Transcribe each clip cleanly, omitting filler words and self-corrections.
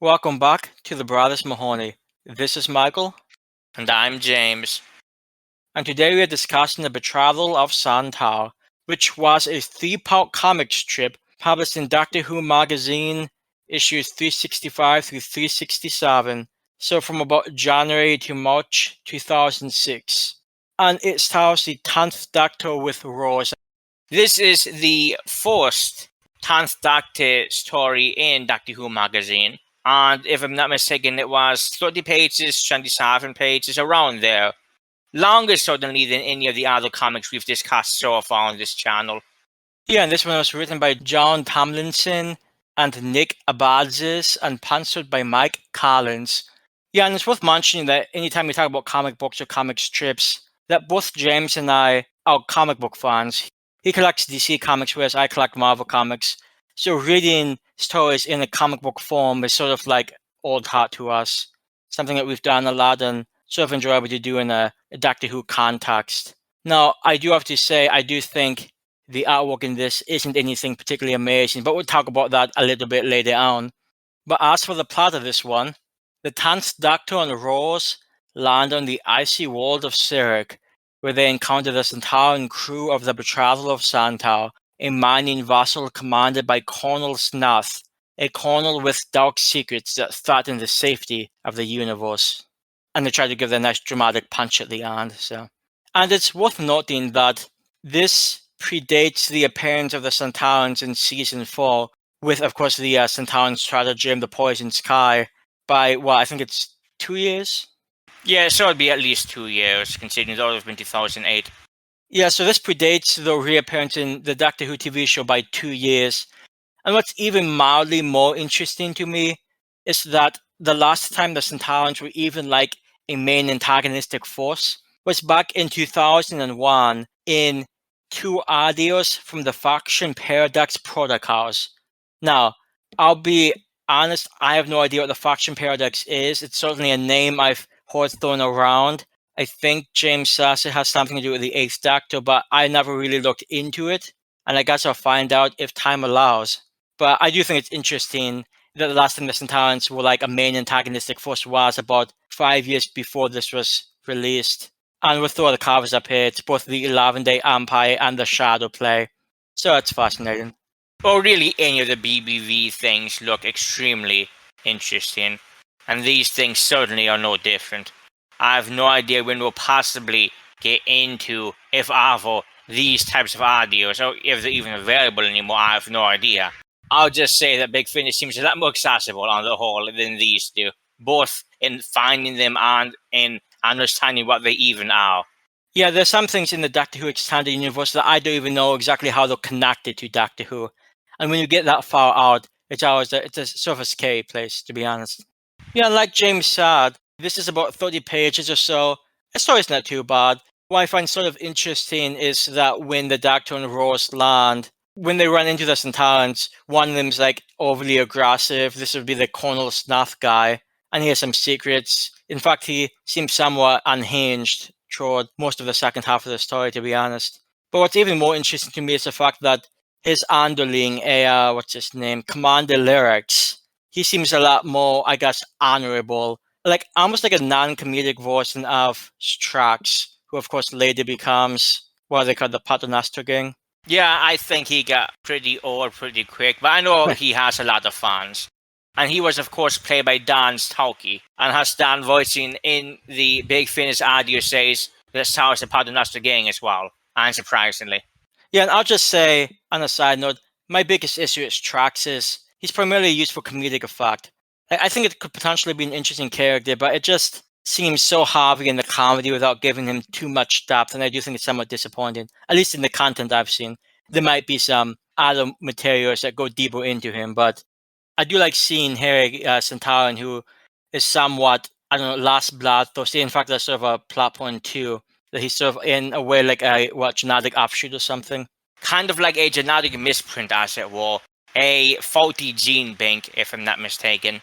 Welcome back to the Brothers Mahoney. This is Michael, And I'm James. and today we are discussing the Betrothal of Sontar, which was a three-part comic strip published in Doctor Who magazine, issues 365 through 367, so from about January to March 2006. And it stars the 10th Doctor with Rose. This is the first 10th Doctor story in Doctor Who magazine. And if I'm not mistaken, it was 30 pages, 27 pages, around there. Longer certainly than any of the other comics we've discussed so far on this channel. Yeah, and this one was written by John Tomlinson and Nick Abadzis and penciled by Mike Collins. Yeah, and it's worth mentioning that anytime we talk about comic books or comic strips, that both James and I are comic book fans. He collects DC comics, whereas I collect Marvel comics. So reading stories in a comic book form is sort of like old hat to us. Something that we've done a lot and sort of enjoyable to do in a Doctor Who context. Now, I do have to say, I do think the artwork in this isn't anything particularly amazing, but we'll talk about that a little bit later on. But as for the plot of this one, the 10th Doctor and Rose land on the icy world of Cyric, where they encounter the Sontaran crew of the Betrothal of Sontar, a mining vessel commanded by Colonel Snuth, a colonel with dark secrets that threaten the safety of the universe. And they try to give their nice dramatic punch at the end. And it's worth noting that this predates the appearance of the Sontarans in Season 4, with, of course, the Sontaran stratagem, the Poison Sky, by, well, I think it's 2 years? Yeah, so it'd be at least 2 years, considering it would have been 2008. Yeah, so this predates the reappearance in the Doctor Who TV show by 2 years. And what's even mildly more interesting to me is that the last time the Sontarans were even like a main antagonistic force was back in 2001 in 2 audios from the faction Paradox Protocols. Now, I'll be honest, I have no idea what the faction Paradox is. It's certainly a name I've heard thrown around. I think James says it has something to do with the 8th Doctor, but I never really looked into it, and I guess I'll find out if time allows. But I do think it's interesting that the last time the Sontarans were like a main antagonistic force was about 5 years before this was released. And with all the covers up here, it's both the 11-Day Empire and the Shadow Play. So it's fascinating. Well, really, any of the BBV things look extremely interesting. And these things certainly are no different. I have no idea when we'll possibly get into, if ever, these types of audios, or if they're even available anymore. I have no idea. I'll just say that Big Finish seems a lot more accessible on the whole than these do, both in finding them and in understanding what they even are. Yeah, there's some things in the Doctor Who Extended Universe that I don't even know exactly how they're connected to Doctor Who. And when you get that far out, it's a sort of a scary place, to be honest. Yeah, like James said, this is about 30 pages or so. The story's not too bad. What I find sort of interesting is that when the Doctor and Rose land, when they run into the Sontarans, one of them's like overly aggressive. This would be the Colonel Snuth guy, and he has some secrets. In fact, he seems somewhat unhinged toward most of the second half of the story, to be honest. But what's even more interesting to me is the fact that his underling, what's his name, Commander Lyrics, he seems a lot more, I guess, honorable. Like, almost like a non-comedic version of Strax, who of course later becomes, what they call the Paternoster Gang. Yeah, I think he got pretty old pretty quick, but I know he has a lot of fans. And he was, of course, played by Dan Stauke, and has Dan voicing in the Big Finish audio says that stars the Paternoster Gang as well, unsurprisingly. Yeah, and I'll just say, on a side note, my biggest issue with Strax is he's primarily used for comedic effect. I think it could potentially be an interesting character, but it just seems so heavy in the comedy without giving him too much depth, and I do think it's somewhat disappointing, at least in the content I've seen. There might be some other materials that go deeper into him, but I do like seeing Harry Sontaran, who is somewhat, I don't know, last bloodthirsty. In fact, that's sort of a plot point too, that he's sort of in a way like a genetic offshoot or something. Kind of like a genetic misprint, as it were. A faulty gene bank, if I'm not mistaken.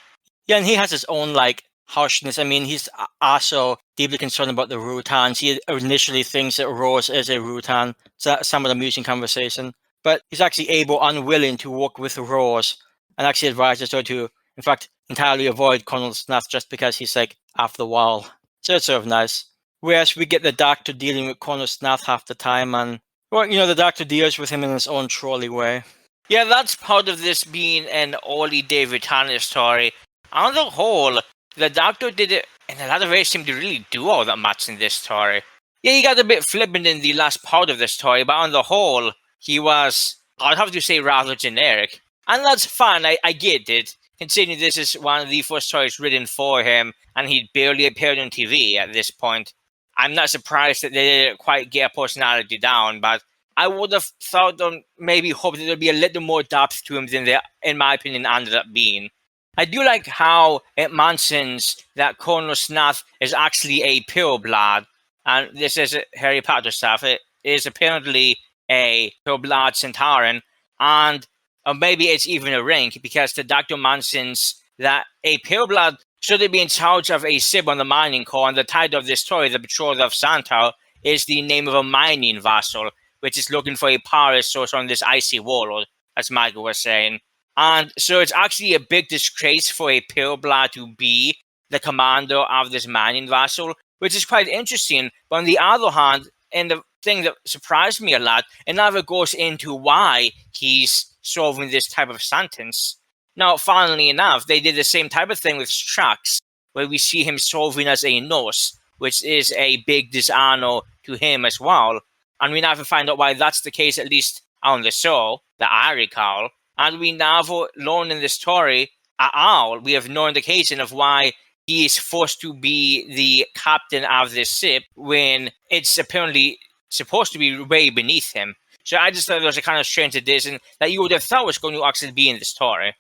Yeah, and he has his own like harshness. I mean, he's also deeply concerned about the Rutans. He initially thinks that Rose is a Rutan. It's somewhat amusing conversation. But he's actually unwilling to work with Rose, and actually advises her to in fact, entirely avoid Colonel Snuff just because he's like off the wall. So it's sort of nice. Whereas we get the Doctor dealing with Colonel Snuff half the time, and well, the Doctor deals with him in his own trolley way. Yeah, that's part of this being an early David Tennant story. On the whole, the Doctor did it in a lot of ways seemed to really do all that much in this story. Yeah, he got a bit flippant in the last part of the story, but on the whole, he was, I'd have to say, rather generic. And that's fine, I get it, considering this is one of the first stories written for him, and he'd barely appeared on TV at this point. I'm not surprised that they didn't quite get a personality down, but I would have thought or maybe hoped that there'd be a little more depth to him than there, in my opinion, ended up being. I do like how it mentions that Colonel Snuff is actually a pureblood, and this is Harry Potter stuff. It is apparently a pureblood Sontaran, and or maybe it's even a rank, because the Doctor mentions that a pureblood should be in charge of a sib on the mining corps, and the title of this story, The Betrothal of Sontar, is the name of a mining vessel, which is looking for a power source on this icy world, as Michael was saying. And so it's actually a big disgrace for a pureblood to be the commander of this mining vessel, which is quite interesting. But on the other hand, and the thing that surprised me a lot, it never goes into why he's solving this type of sentence. Now, funnily enough, they did the same type of thing with Strax, where we see him solving as a nurse, which is a big dishonor to him as well. And we never find out why that's the case, at least on the show, that I recall. And we never learn in the story at all. We have no indication of why he is forced to be the captain of this ship when it's apparently supposed to be way beneath him. So I just thought it was a kind of strange addition that you would have thought was going to actually be in the story.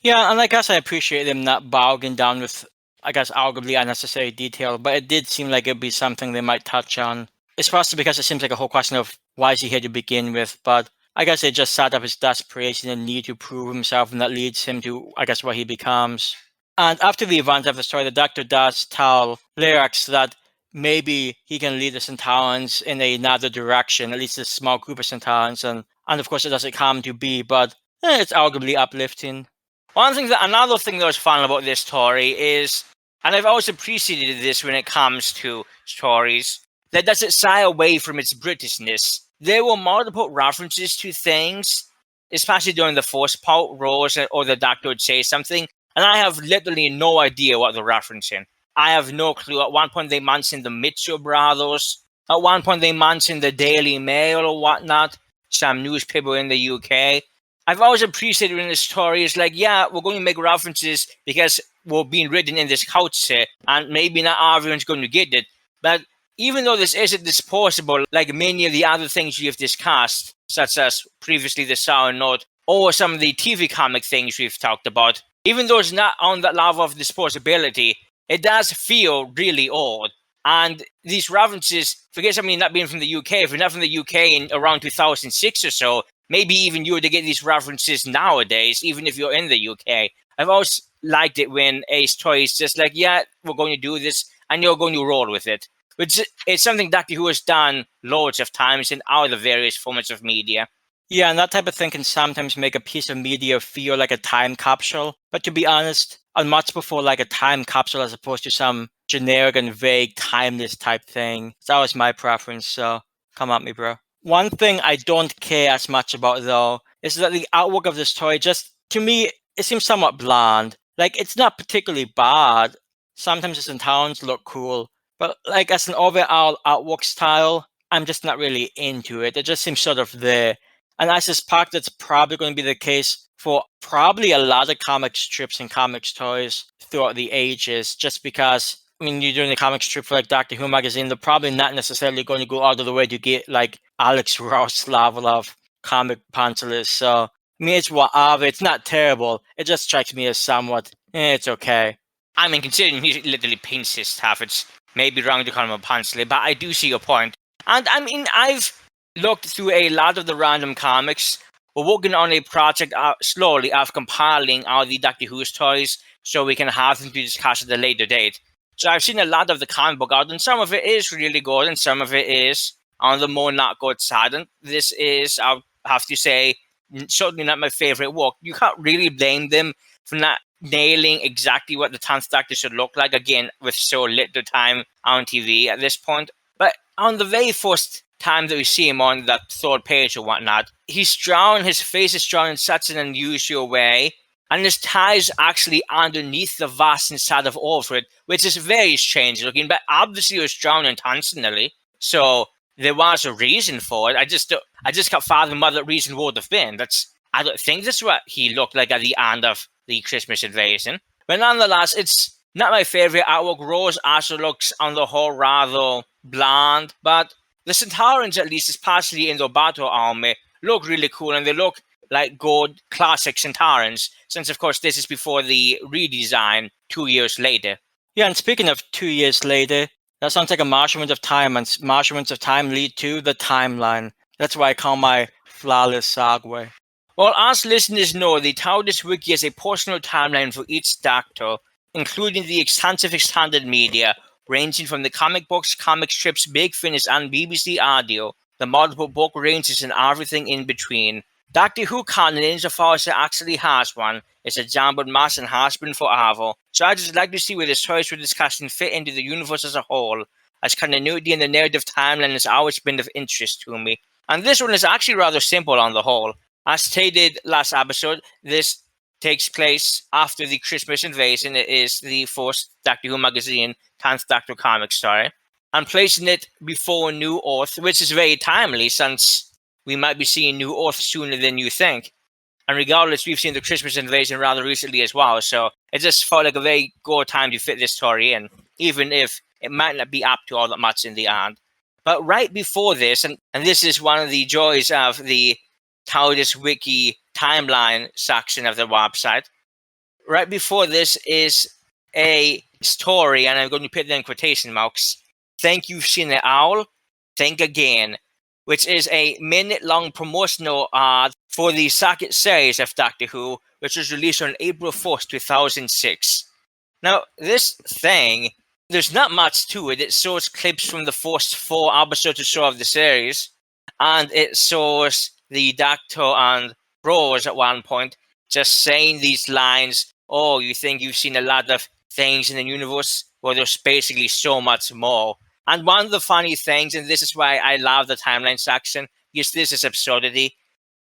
Yeah, and I guess I appreciate them not bogging down with, I guess, arguably unnecessary detail, but it did seem like it'd be something they might touch on. Especially because it seems like a whole question of why is he here to begin with, but I guess it just set up his desperation and need to prove himself, and that leads him to, I guess, what he becomes. And after the event of the story, the Doctor does tell Lyrax that maybe he can lead the Sontarans in another direction, at least a small group of Sontarans, and of course it doesn't come to be, but it's arguably uplifting. Another thing that was fun about this story is, and I've always appreciated this when it comes to stories, that doesn't shy away from its Britishness. There were multiple references to things, especially during the first part, Rose or the Doctor would say something, and I have literally no idea what they're referencing. I have no clue. At one point they mentioned the Mitchell brothers. At one point they mentioned the Daily Mail or whatnot, some newspaper in the UK. I've always appreciated in the stories, like, yeah, we're going to make references because we're being written in this culture, and maybe not everyone's going to get it. But even though this isn't disposable, like many of the other things you've discussed, such as previously the Sour Note, or some of the TV comic things we've talked about, even though it's not on that level of disposability, it does feel really odd. And these references, forget somebody not being from the UK, if you're not from the UK in around 2006 or so, maybe even you were to get these references nowadays, even if you're in the UK. I've always liked it when a story is just like, yeah, we're going to do this, and you're going to roll with it. Which it's something Doctor Who has done loads of times in all the various formats of media. Yeah, and that type of thing can sometimes make a piece of media feel like a time capsule. But to be honest, I'd much prefer like a time capsule as opposed to some generic and vague, timeless type thing. It's always my preference, so come at me, bro. One thing I don't care as much about, though, is that the artwork of the story just, to me, it seems somewhat bland. Like, it's not particularly bad. Sometimes the towns look cool. But like as an overall artwork style, I'm just not really into it. It just seems sort of there. And I suspect that's probably going to be the case for probably a lot of comic strips and comic stories throughout the ages, just because, I mean, you're doing a comic strip for like Doctor Who magazine, they're probably not necessarily going to go out of the way to get like Alex Ross level of comic pencilist. So, I mean, it's whatever. It's not terrible. It just strikes me as somewhat, it's okay. I mean, considering he literally paints his stuff, it's maybe wrong to call him a penciler, but I do see your point. And I mean, I've looked through a lot of the random comics. We're working on a project slowly of compiling all the Doctor Who stories so we can have them to discuss at a later date. So I've seen a lot of the comic book art, and some of it is really good, and some of it is on the more not good side. And this is, I'll have to say, certainly not my favorite work. You can't really blame them for not nailing exactly what the 10th Doctor should look like, again, with so little time on TV at this point. But on the very first time that we see him on that third page or whatnot, he's drawn, his face is drawn in such an unusual way, and his tie is actually underneath the vast inside of Alfred, which is very strange looking, but obviously it was drawn intentionally, so there was a reason for it. I just can't fathom what that reason would have been. I don't think that's what he looked like at the end of the Christmas invasion. But nonetheless, it's not my favorite artwork. Rose also looks on the whole rather bland, but the Sontarans, at least, especially in their battle armor, look really cool, and they look like good classic Sontarans, since of course this is before the redesign 2 years later. Yeah, and speaking of 2 years later, that sounds like a measurement of time, and measurements of time lead to the timeline. That's why I call my flawless segue. Well, as listeners know, the TARDIS Wiki is a personal timeline for each Doctor, including the extensive extended media, ranging from the comic books, comic strips, Big Finish, and BBC audio, the multiple book ranges, and everything in between. Doctor Who canon, insofar as it actually has one, is a jumbled mess and has been forever, so I'd just like to see where the stories we're discussing fit into the universe as a whole, as continuity in the narrative timeline has always been of interest to me. And this one is actually rather simple on the whole. As stated last episode, this takes place after the Christmas invasion. It is the first Doctor Who magazine, 10th Doctor comic story, and placing it before New Earth, which is very timely since we might be seeing New Earth sooner than you think. And regardless, we've seen the Christmas invasion rather recently as well, so it just felt like a very good time to fit this story in, even if it might not be up to all that much in the end. But right before this, and this is one of the joys of the TARDIS Wiki timeline section of the website. Right before this is a story, and I'm going to put that in quotation marks. Think you've seen the owl? Think again. Which is a minute-long promotional ad for the second series of Doctor Who, which was released on April 1st, 2006. Now, this thing, there's not much to it. It shows clips from the first 4 episodes or so of the series, and it shows the Doctor and Rose at one point just saying these lines, oh, you think you've seen a lot of things in the universe? Well, there's basically so much more. And one of the funny things, and this is why I love the timeline section, is this is absurdity.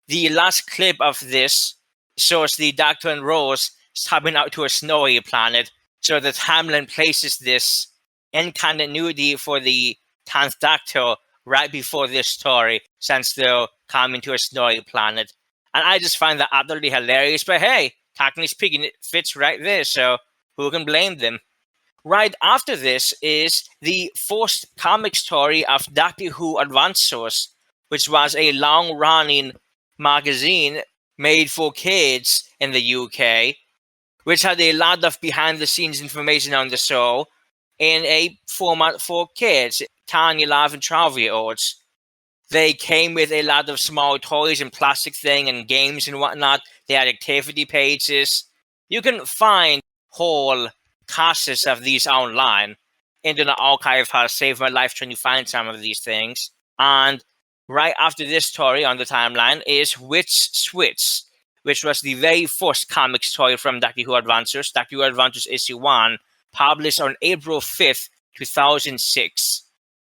The last clip of this shows the Doctor and Rose stepping out to a snowy planet. So the timeline places this in continuity for the 10th Doctor right before this story, since they're coming to a snowy planet. And I just find that utterly hilarious, but hey, technically speaking, it fits right there, so who can blame them? Right after this is the first comic story of Doctor Who Adventures, which was a long-running magazine made for kids in the UK, which had a lot of behind-the-scenes information on the show in a format for kids, 10, 11, 12-year-olds. They came with a lot of small toys and plastic thing and games and whatnot. They had activity pages. You can find whole caches of these online. Internet Archive has saved my life trying to find some of these things. And right after this story on the timeline is Witch Switch, which was the very first comic story from Doctor Who Adventures, Doctor Who Adventures issue 1, published on April 5th, 2006.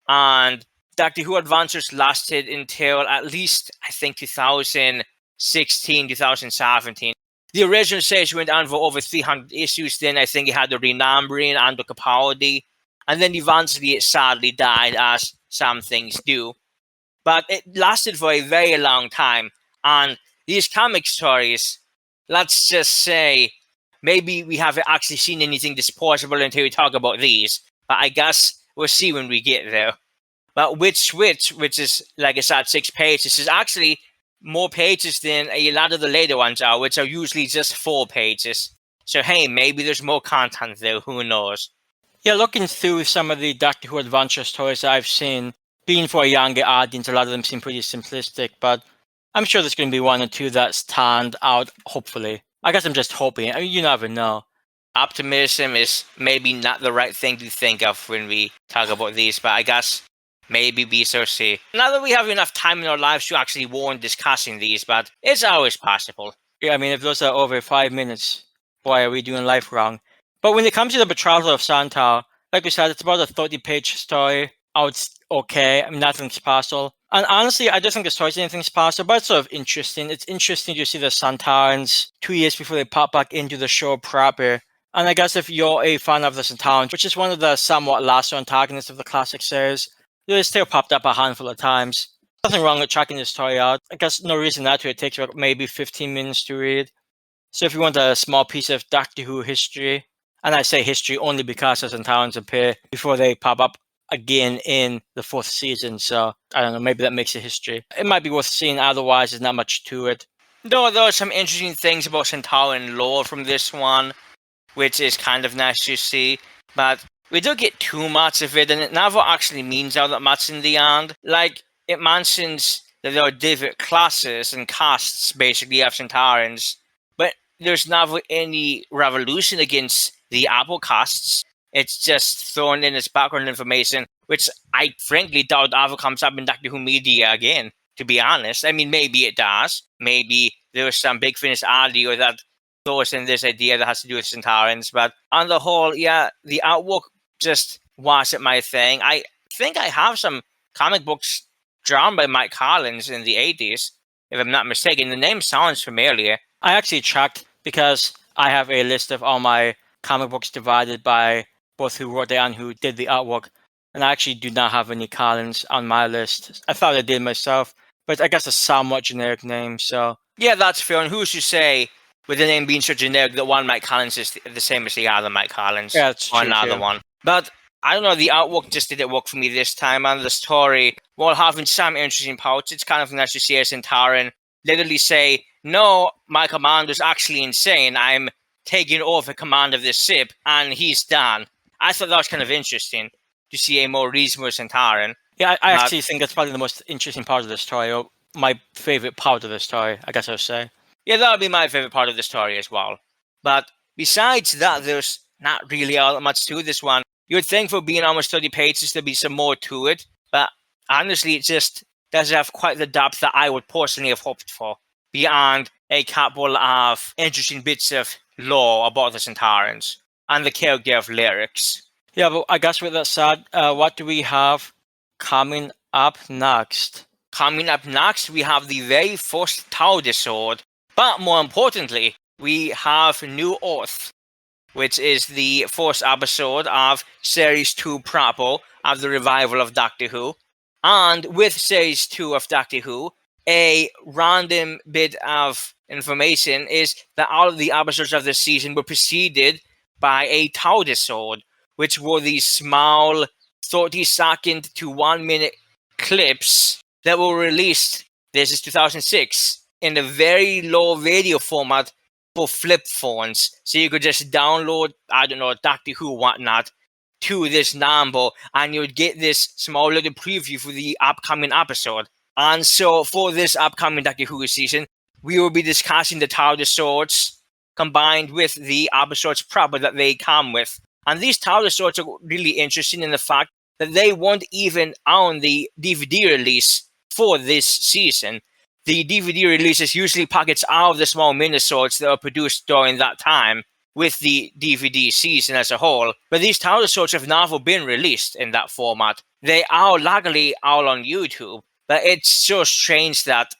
And Doctor Who Adventures lasted until at least, I think, 2016, 2017. The original series went on for over 300 issues. Then I think it had the renumbering and the capacity. And then eventually it sadly died, as some things do. But it lasted for a very long time. And these comic stories, let's just say, maybe we haven't actually seen anything disposable until we talk about these. But I guess we'll see when we get there. But Witch Switch, which is, like I said, 6 pages, is actually more pages than a lot of the later ones are, which are usually just 4 pages. So hey, maybe there's more content there, who knows? Yeah, looking through some of the Doctor Who adventure stories I've seen, being for a younger audience, a lot of them seem pretty simplistic, but I'm sure there's going to be 1 or 2 that stand out, hopefully. I guess I'm just hoping. I mean, you never know. Optimism is maybe not the right thing to think of when we talk about these, but I guess maybe we shall see. Not that we have enough time in our lives to actually warrant discussing these, but it's always possible. Yeah, I mean, if those are over 5 minutes, Why are we doing life wrong? But when it comes to the Betrothal of Sontar, like we said, it's about a 30-page story. Oh, it's okay. I mean, nothing's special. And honestly, I don't think the story's anything special, but it's sort of interesting. It's interesting to see the Sontarans 2 years before they pop back into the show proper. And I guess if you're a fan of the Sontarans, which is one of the somewhat last antagonists of the classic series, they still popped up a handful of times. Nothing wrong with checking the story out. I guess no reason not to. It takes maybe 15 minutes to read. So if you want a small piece of Doctor Who history, and I say history only because the Sontarans appear before they pop up again in the 4th season, so I don't know, maybe that makes it history. It might be worth seeing, otherwise there's not much to it. Though there are some interesting things about Sontaran lore from this one, which is kind of nice to see, but we don't get too much of it, and it never actually means all that much in the end. Like, it mentions that there are different classes and castes, basically, of Sontarans, but there's never any revolution against the Apple castes. It's just thrown in as background information, which I frankly doubt ever comes up in Doctor Who media again, to be honest. I mean, maybe it does. Maybe there's some big finish audio that throws in this idea that has to do with Sontarans, but on the whole, yeah, the artwork just wasn't my thing. I think I have some comic books drawn by Mike Collins in the 80s, if I'm not mistaken. The name sounds familiar. I actually checked because I have a list of all my comic books divided by both who wrote it and who did the artwork, and I actually do not have any Collins on my list. I thought I did myself, but I guess a somewhat generic name, so... Yeah, that's fair, and who's to say, with the name being so generic, that one Mike Collins is the same as the other Mike Collins? Yeah, it's or true, another too. one. But I don't know, the artwork just didn't work for me this time, and the story, while having some interesting parts, it's kind of nice to see a Sontaran literally say, no, my commander's actually insane, I'm taking over command of this ship, and he's done. I thought that was kind of interesting, to see a more reasonable Sontaran. Yeah, I actually think that's probably the most interesting part of the story, or my favorite part of the story, I guess I would say. Yeah, that would be my favorite part of the story as well. But besides that, there's not really all that much to this one. You would think for being almost 30 pages there'd be some more to it, but honestly, it just doesn't have quite the depth that I would personally have hoped for, beyond a couple of interesting bits of lore about the Sontarans and the character of Lyrics. Yeah, but I guess with that said, what do we have coming up next? Coming up next, we have the very first TARDIS sword, but more importantly, we have New Earth, which is the first episode of Series 2 proper of the revival of Doctor Who. And with Series 2 of Doctor Who, a random bit of information is that all of the episodes of this season were preceded by a TARDIS sword, which were these small 30-second to 1 minute clips that were released, this is 2006, in a very low radio format for flip phones. So you could just download, I don't know, Doctor Who, whatnot, to this number, and you'd get this small little preview for the upcoming episode. And so for this upcoming Doctor Who season, we will be discussing the TARDIS swords combined with the episodes proper that they come with. And these TARDIS swords are really interesting in the fact that they weren't even on the DVD release for this season. The DVD releases usually packets out of the small minisodes that are produced during that time with the DVD season as a whole, but these TARDIS swords have never been released in that format. They are luckily all on YouTube, but it's so strange that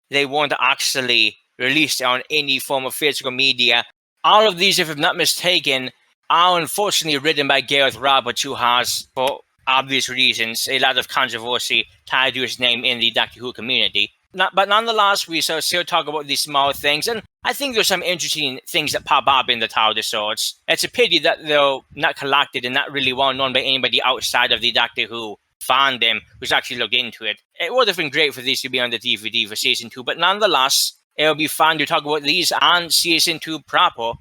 they weren't actually released on any form of physical media. All of these, if I'm not mistaken, are unfortunately written by Gareth Roberts, who has, for obvious reasons, a lot of controversy tied to his name in the Doctor Who community. But nonetheless, we still talk about these small things, and I think there's some interesting things that pop up in the TARDIS swords. It's a pity that they're not collected and not really well known by anybody outside of the Doctor Who fandom who's actually looked into it. It would have been great for these to be on the DVD for Season 2, but nonetheless, it'll be fun to talk about these and Season 2 proper,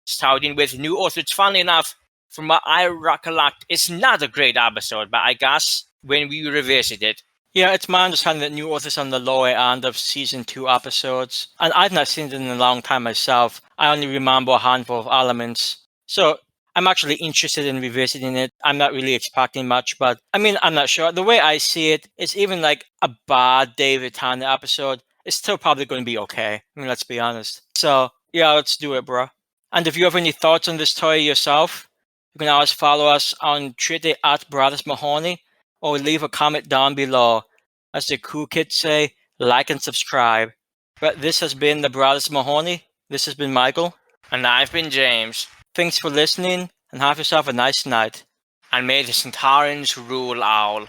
starting with New Earth, which, funnily enough, from what I recollect, it's not a great episode, but I guess when we revisit it. Yeah, it's my understanding that New Earth is on the lower end of Season 2 episodes, and I've not seen it in a long time myself. I only remember a handful of elements, so I'm actually interested in revisiting it. I'm not really expecting much, but I mean, I'm not sure. The way I see it, it's even like a bad David Tennant episode, it's still probably going to be okay. I mean, let's be honest. So, yeah, let's do it, bro. And if you have any thoughts on this toy yourself, you can always follow us on Twitter at Brothers Mahoney, or leave a comment down below. As the cool kids say, like and subscribe. But this has been the Brothers Mahoney. This has been Michael. And I've been James. Thanks for listening, and have yourself a nice night. And may the Sontarans rule all.